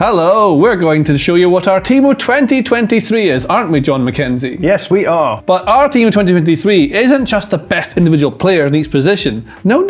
Hello, we're going to show you what our team of 2023 is, aren't we, Jon Mackenzie? Yes, we are. But our team of 2023 isn't just the best individual players in each position. No.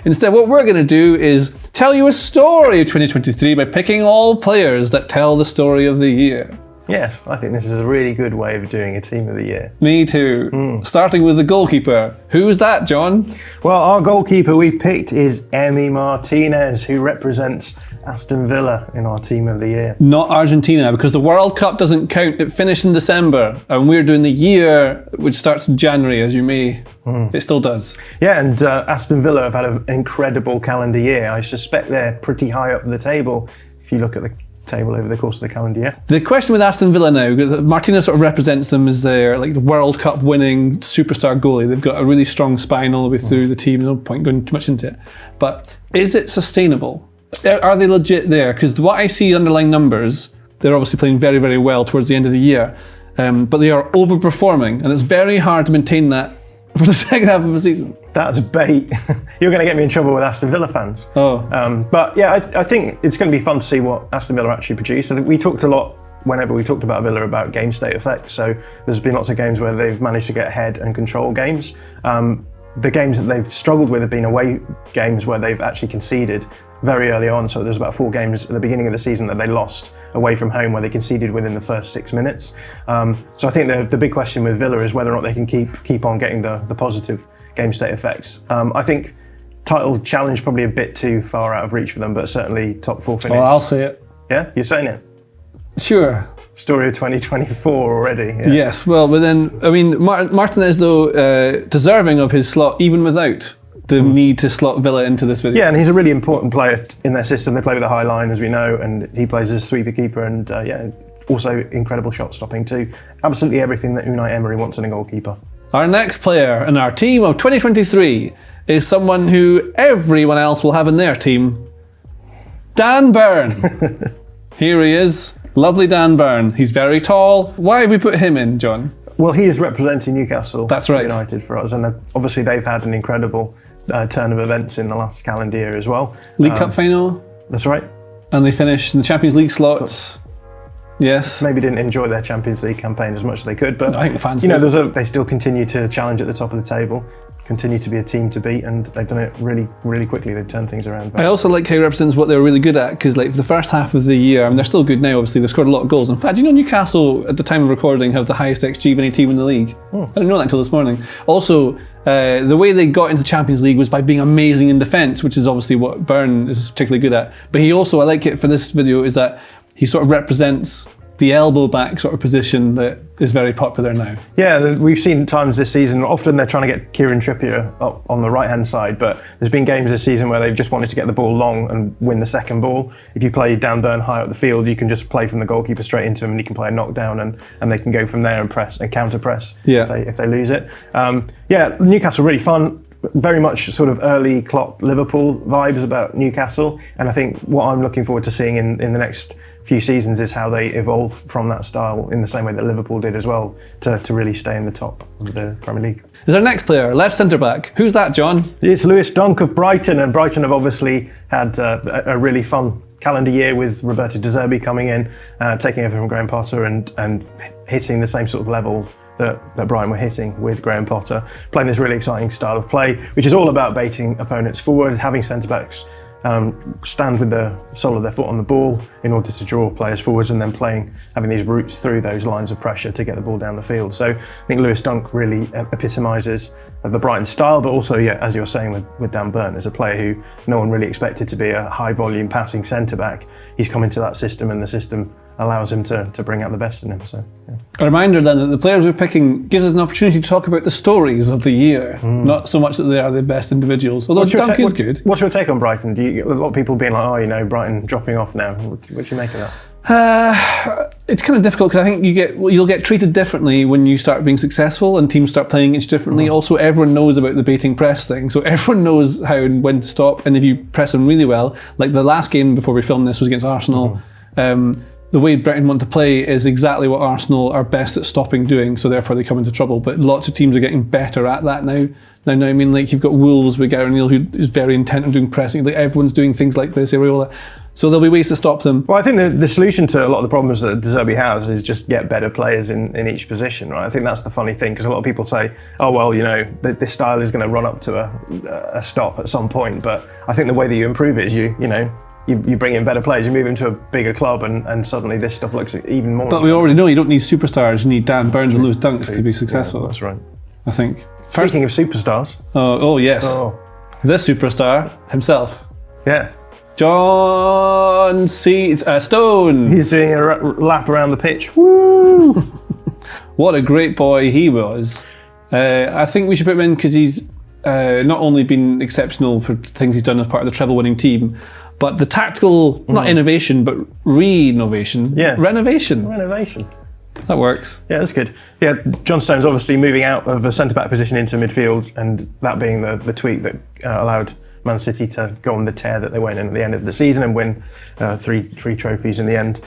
Instead, what we're going to do is tell you a story of 2023 by picking all players that tell the story of the year. Yes, I think this is a really good way of doing a team of the year. Me too. Starting with the goalkeeper. Who's that, John? Well, our goalkeeper we've picked is Emi Martinez, who represents Aston Villa in our team of the year. Not Argentina, because the World Cup doesn't count. It finished in December, and we're doing the year, which starts in January, as you may. It still does. Yeah, and Aston Villa have had an incredible calendar year. I suspect they're pretty high up the table if you look at the table over the course of the calendar year. The question with Aston Villa now, Martinez sort of represents them as their the World Cup winning superstar goalie. They've got a really strong spine all the way through the team. No point going too much into it. But is it sustainable? Are they legit there? Because what I see underlying numbers, they're obviously playing very, very well towards the end of the year, but they are overperforming, and it's very hard to maintain that for the second half of the season. That's bait. You're going to get me in trouble with Aston Villa fans. But yeah, I think it's going to be fun to see what Aston Villa actually produce. I think we talked a lot whenever we talked about Villa about game state effects. So there's been lots of games where they've managed to get ahead and control games. The games that they've struggled with have been away games where they've actually conceded very early on. So there's about 4 games at the beginning of the season that they lost away from home where they conceded within the first 6 minutes. So I think the big question with Villa is whether or not they can keep on getting the positive game state effects. I think title challenge probably a bit too far out of reach for them, but certainly top 4 finish. Well, I'll say it. Yeah, you're saying it? Sure. Story of 2024 already. Yeah. Yes, well, but then, I mean, Martinez, though, deserving of his slot even without the need to slot Villa into this video. Yeah, and he's a really important player in their system. They play with a high line, as we know, and he plays as a sweeper keeper, and also incredible shot stopping too. Absolutely everything that Unai Emery wants in a goalkeeper. Our next player in our team of 2023 is someone who everyone else will have in their team. Dan Burn. Here he is. Lovely Dan Burn. He's very tall. Why have we put him in, John? Well, he is representing Newcastle That's right. United for us, and obviously they've had an incredible turn of events in the last calendar year as well. League Cup final. That's right. And they finished in the Champions League slots. Yes. Maybe didn't enjoy their Champions League campaign as much as they could, but I think the fans they still continue to challenge at the top of the table, continue to be a team to beat, and they've done it really, really quickly. They've turned things around. I also like how he represents what they're really good at, because for the first half of the year, I mean, they're still good now, obviously, they've scored a lot of goals. In fact, Newcastle, at the time of recording, have the highest XG of any team in the league. I didn't know that until this morning. Also, the way they got into the Champions League was by being amazing in defence, which is obviously what Byrne is particularly good at. But he also, I like it for this video, is that he sort of represents the elbow back sort of position that is very popular now. Yeah, we've seen times this season, often they're trying to get Kieran Trippier up on the right-hand side, but there's been games this season where they've just wanted to get the ball long and win the second ball. If you play Dan Burn high up the field, you can just play from the goalkeeper straight into him, and you can play a knockdown, and they can go from there and press and counter-press if they lose it. Newcastle really fun. Very much sort of early Klopp Liverpool vibes about Newcastle, and I think what I'm looking forward to seeing in the next few seasons is how they evolve from that style in the same way that Liverpool did as well to really stay in the top of the Premier League. Is our next player, left centre-back. Who's that, John? It's Lewis Dunk of Brighton, and Brighton have obviously had a really fun calendar year with Roberto De Zerbi coming in, taking over from Graham Potter and hitting the same sort of level that Brighton were hitting with Graham Potter, playing this really exciting style of play, which is all about baiting opponents forward, having centre-backs stand with the sole of their foot on the ball in order to draw players forwards, and then having these routes through those lines of pressure to get the ball down the field. So I think Lewis Dunk really epitomises the Brighton style, but also, as you're saying with Dan Burn, as a player who no one really expected to be a high volume passing centre-back, he's come into that system, and the system allows him to bring out the best in him. So, A reminder then that the players we're picking gives us an opportunity to talk about the stories of the year, not so much that they are the best individuals, although Dunk is good. What's your take on Brighton? Do you get a lot of people being like, Brighton dropping off now? What do you make of that? It's kind of difficult, because I think you'll get treated differently when you start being successful and teams start playing each differently. Also, everyone knows about the baiting press thing, so everyone knows how and when to stop, and if you press them really well, like the last game before we filmed this was against Arsenal, the way Brighton want to play is exactly what Arsenal are best at stopping doing, so therefore they come into trouble. But lots of teams are getting better at that now. I mean, like you've got Wolves with Gary O'Neill, who is very intent on doing pressing. Like everyone's doing things like this, Areola. So there'll be ways to stop them. Well, I think the solution to a lot of the problems that De Zerbi has is just get better players in each position, right? I think that's the funny thing, because a lot of people say, oh, well, this style is going to run up to a stop at some point. But I think the way that you improve it is you bring in better players, you move into a bigger club, and suddenly this stuff looks even more. But we already know you don't need superstars, you need Dan Burns and Lewis Dunks to be successful. Yeah, that's right. I think. Speaking of superstars. Oh yes. Oh. The superstar himself. Yeah. John Stones. He's doing a lap around the pitch. Woo! What a great boy he was. I think we should put him in because he's not only been exceptional for things he's done as part of the treble-winning team, but the tactical, not innovation, but renovation. Yeah. Renovation. That works. Yeah, that's good. Yeah, John Stones obviously moving out of a centre-back position into midfield, and that being the tweak that allowed Man City to go on the tear that they went in at the end of the season and win three trophies in the end.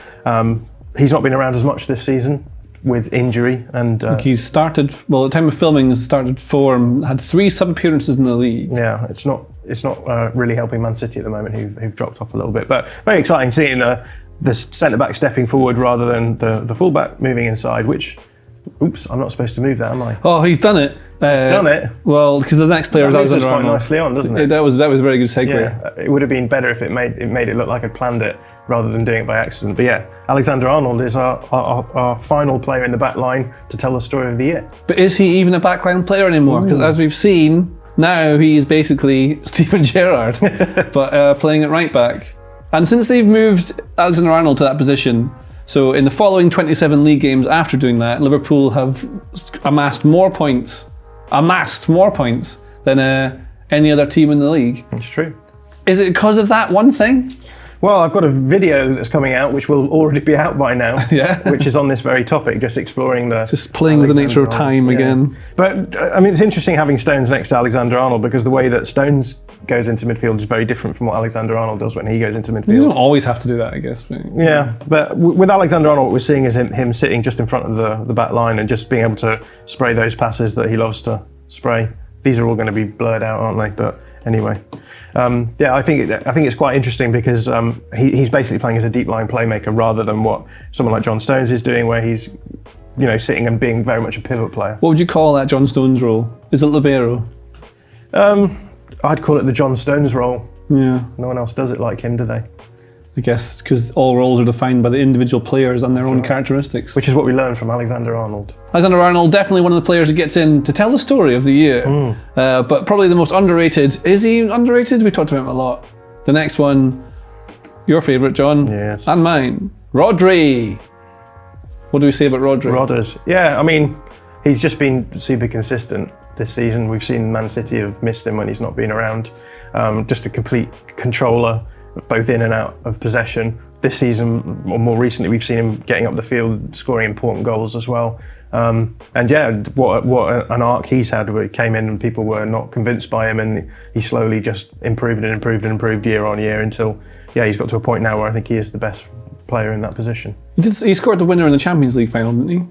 He's not been around as much this season with injury, and I think he's started, well, at the time of filming, he's started form, had 3 sub-appearances in the league. Yeah, it's not really helping Man City at the moment, who've dropped off a little bit. But very exciting seeing the centre-back stepping forward rather than the full-back moving inside, which, oops, I'm not supposed to move that, am I? Oh, he's done it. Done it? Well, because the next player is Alexander quite Arnold. nicely on, doesn't it? That was a very good segue. Yeah, it would have been better if it made it look like I'd planned it rather than doing it by accident. But yeah, Alexander Arnold is our final player in the back line to tell the story of the year. But is he even a backline player anymore? Because as we've seen, now he is basically Steven Gerrard, but playing at right back. And since they've moved Alexander Arnold to that position, so in the following 27 league games after doing that, Liverpool have amassed more points than any other team in the league. It's true. Is it because of that one thing? Well, I've got a video that's coming out, which will already be out by now, Yeah. which is on this very topic, just exploring Just playing with the nature of time again. But I mean, it's interesting having Stones next to Alexander Arnold, because the way that Stones goes into midfield is very different from what Alexander Arnold does when he goes into midfield. You don't always have to do that, I guess. Yeah, but with Alexander Arnold, what we're seeing is him sitting just in front of the back line and just being able to spray those passes that he loves to spray. These are all going to be blurred out, aren't they? But anyway, yeah, I think it's quite interesting because he's basically playing as a deep line playmaker rather than what someone like John Stones is doing, where he's sitting and being very much a pivot player. What would you call that John Stones role? Is it libero? I'd call it the John Stones role. Yeah. No one else does it like him, do they? I guess because all roles are defined by the individual players and their own characteristics. Which is what we learned from Alexander Arnold. Alexander Arnold, definitely one of the players who gets in to tell the story of the year. But probably the most underrated. Is he underrated? We talked about him a lot. The next one, your favourite, John. Yes. And mine. Rodri. What do we say about Rodri? Rodders. Yeah, I mean, he's just been super consistent this season. We've seen Man City have missed him when he's not been around. Just a complete controller, both in and out of possession. This season, or more recently, we've seen him getting up the field, scoring important goals as well. And yeah, what an arc he's had, where he came in and people were not convinced by him, and he slowly just improved year on year until, yeah, he's got to a point now where I think he is the best player in that position. He scored the winner in the Champions League final, didn't he?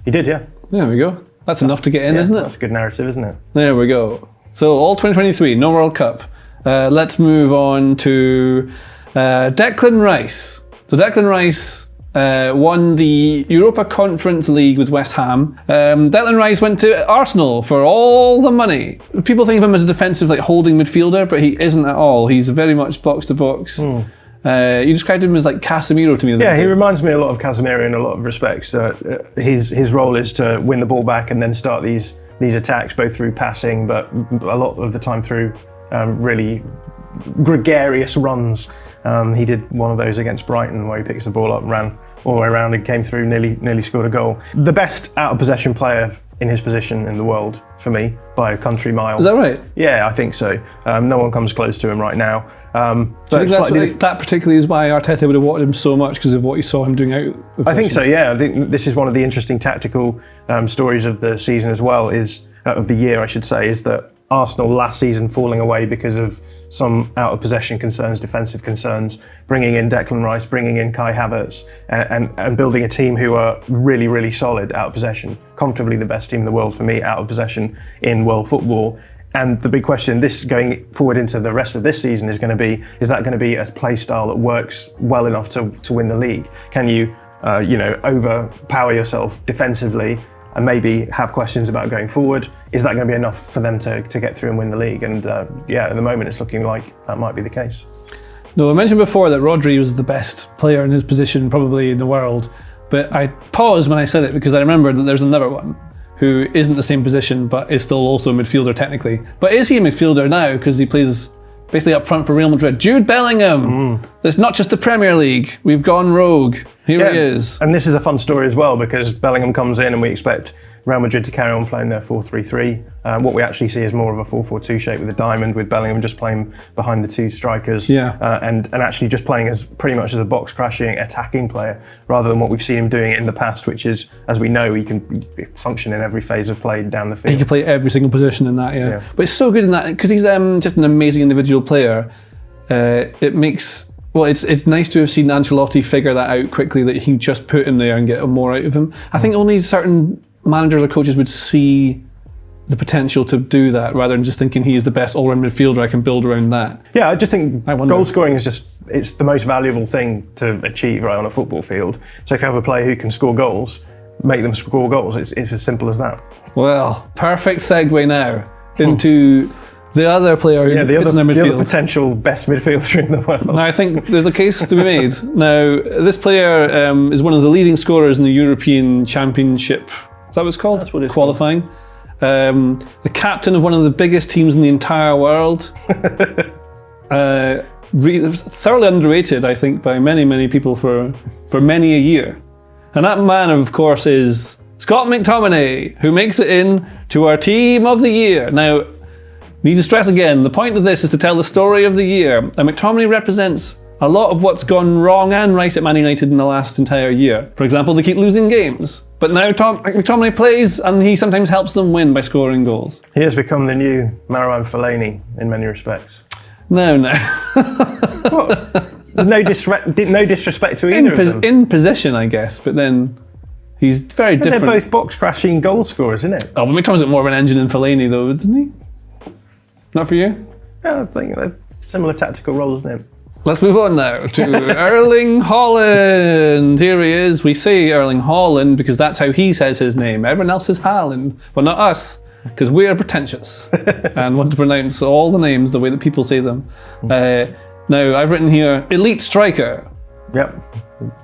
He did, yeah. There we go. That's enough to get in, isn't it? That's a good narrative, isn't it? There we go. So all 2023, no World Cup. Let's move on to Declan Rice. So Declan Rice won the Europa Conference League with West Ham. Declan Rice went to Arsenal for all the money. People think of him as a defensive, holding midfielder, but he isn't at all. He's very much box to box. You described him as like Casemiro to me. Yeah, he reminds me a lot of Casemiro in a lot of respects. His role is to win the ball back and then start these attacks, both through passing, but a lot of the time through really gregarious runs. He did one of those against Brighton where he picks the ball up and ran all the way around and came through, nearly scored a goal. The best out of possession player in his position in the world for me by a country mile. Is that right? Yeah, I think so. No one comes close to him right now. Do you think that particularly is why Arteta would have wanted him so much, because of what you saw him doing out of possession? I think so, yeah. I think this is one of the interesting tactical stories of the season as well, of the year I should say, is that Arsenal last season falling away because of some out of possession concerns, defensive concerns, bringing in Declan Rice, bringing in Kai Havertz, and building a team who are really, really solid out of possession, comfortably the best team in the world for me out of possession in world football. And the big question, this going forward into the rest of this season, is going to be: is that going to be a play style that works well enough to win the league? Can you, overpower yourself defensively and maybe have questions about going forward? Is that going to be enough for them to get through and win the league? And at the moment, it's looking like that might be the case. No, I mentioned before that Rodri was the best player in his position probably in the world, but I paused when I said it because I remembered that there's another one who isn't the same position but is still also a midfielder technically. But is he a midfielder now because he plays basically up front for Real Madrid? Jude Bellingham! It's not just the Premier League, we've gone rogue. Here he is. And this is a fun story as well because Bellingham comes in and we expect Real Madrid to carry on playing their 4-3-3. What we actually see is more of a 4-4-2 shape with a diamond, with Bellingham just playing behind the two strikers, and actually just playing as pretty much as a box crashing attacking player, rather than what we've seen him doing in the past, which is, as we know, he can function in every phase of play down the field. He can play every single position in that, But it's so good in that because he's just an amazing individual player. It makes it's nice to have seen Ancelotti figure that out quickly, that he can just put him there and get more out of him. I think only certain managers or coaches would see the potential to do that rather than just thinking he is the best all-round midfielder, I can build around that. Yeah, I just think goal scoring is it's the most valuable thing to achieve on a football field. So if you have a player who can score goals, make them score goals. It's as simple as that. Well, perfect segue now into the other player who fits in our midfield. The other potential best midfielder in the world. Now, I think there's a case to be made. Now, this player is one of the leading scorers in the European Championship. Is that what it's called? That's what it's qualifying. The captain of one of the biggest teams in the entire world. Thoroughly underrated, I think, by many, many people for many a year. And that man, of course, is Scott McTominay, who makes it in to our team of the year. Now, need to stress again, the point of this is to tell the story of the year. And McTominay represents a lot of what's gone wrong and right at Man United in the last entire year. For example, they keep losing games. But now McTominay plays and he sometimes helps them win by scoring goals. He has become the new Marouane Fellaini in many respects. No. No disrespect to either of them. In position, I guess, but then he's very different. They're both box-crashing goal scorers, isn't it? Oh, but McTominay's got more of an engine than Fellaini, though, doesn't he? Not for you? Yeah, I think they're similar tactical roles, isn't it? Let's move on now to Erling Haaland. Here he is. We say Erling Haaland because that's how he says his name. Everyone else says Haaland. Well, not us, because we're pretentious and want to pronounce all the names the way that people say them. Now, I've written here, elite striker. Yep,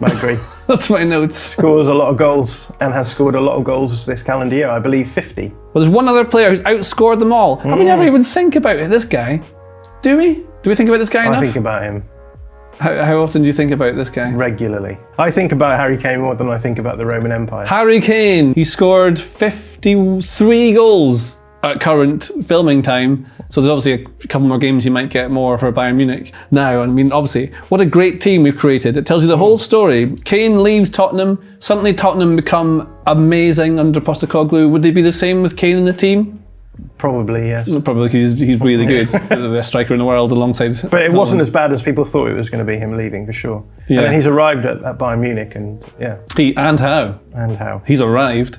I agree. That's my notes. Scores a lot of goals and has scored a lot of goals this calendar year. I believe 50. Well, there's one other player who's outscored them all. And we never even think about this guy. Do we? Do we think about this guy enough? I think about him. How often do you think about this guy? Regularly. I think about Harry Kane more than I think about the Roman Empire. Harry Kane, he scored 53 goals at current filming time. So there's obviously a couple more games you might get more for Bayern Munich. Now, I mean, obviously, what a great team we've created. It tells you the whole story. Kane leaves Tottenham. Suddenly Tottenham become amazing under Postecoglou. Would they be the same with Kane in the team? Probably, yes. Probably because he's really good. The best striker in the world alongside. But it wasn't as bad as people thought it was going to be, him leaving, for sure. Yeah. And then he's arrived at Bayern Munich and And how? He's arrived.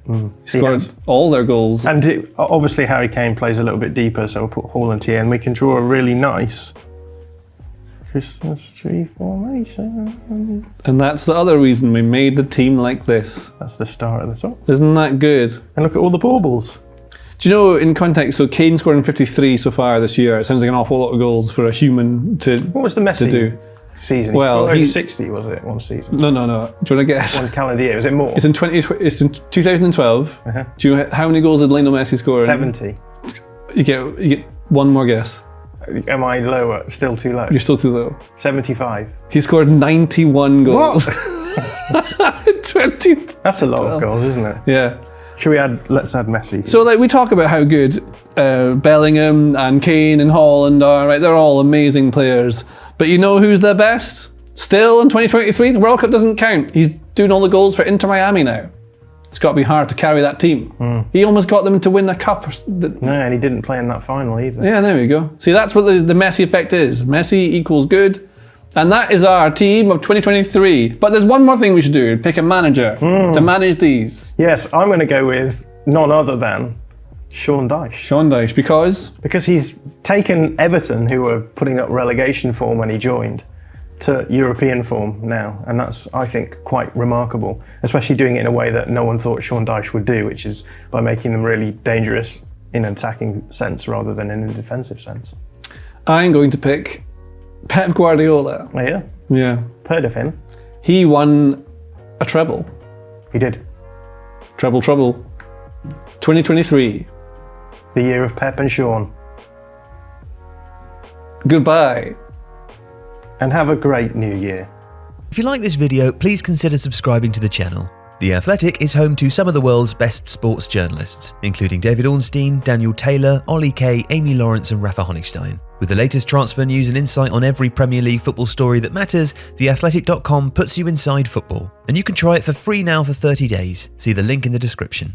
He scored all their goals. And obviously Harry Kane plays a little bit deeper, so we'll put Haaland here and we can draw a really nice Christmas tree formation. And that's the other reason we made the team like this. That's the star at the top. Isn't that good? And look at all the baubles. Do you know, in context, so Kane scoring 53 so far this year, it sounds like an awful lot of goals for a human to do. What was the Messi season? Well, he scored over 60, was it, one season? No. Do you want to guess? One calendar year, was it more? It's in 2012. Do you know how many goals did Lionel Messi score? 70. You get one more guess. Am I lower? Still too low? You're still too low. 75. He scored 91 goals. What? 20. That's a lot of goals, isn't it? Yeah. Let's add Messi. So we talk about how good Bellingham and Kane and Haaland are, right? They're all amazing players. But you know who's the best? Still in 2023, the World Cup doesn't count. He's doing all the goals for Inter Miami now. It's got to be hard to carry that team. He almost got them to win a cup. No, and he didn't play in that final either. Yeah, there we go. See, that's what the Messi effect is. Messi equals good. And that is our team of 2023. But there's one more thing we should do. Pick a manager to manage these. Yes, I'm going to go with none other than Sean Dyche. Sean Dyche, Because he's taken Everton, who were putting up relegation form when he joined, to European form now. And that's, I think, quite remarkable, especially doing it in a way that no one thought Sean Dyche would do, which is by making them really dangerous in an attacking sense rather than in a defensive sense. I'm going to pick Pep Guardiola. Oh, yeah? Yeah. Heard of him. He won a treble. He did. Treble. 2023. The year of Pep and Sean. Goodbye. And have a great new year. If you like this video, please consider subscribing to the channel. The Athletic is home to some of the world's best sports journalists, including David Ornstein, Daniel Taylor, Ollie Kay, Amy Lawrence and Rafa Honigstein. With the latest transfer news and insight on every Premier League football story that matters, theathletic.com puts you inside football. And you can try it for free now for 30 days. See the link in the description.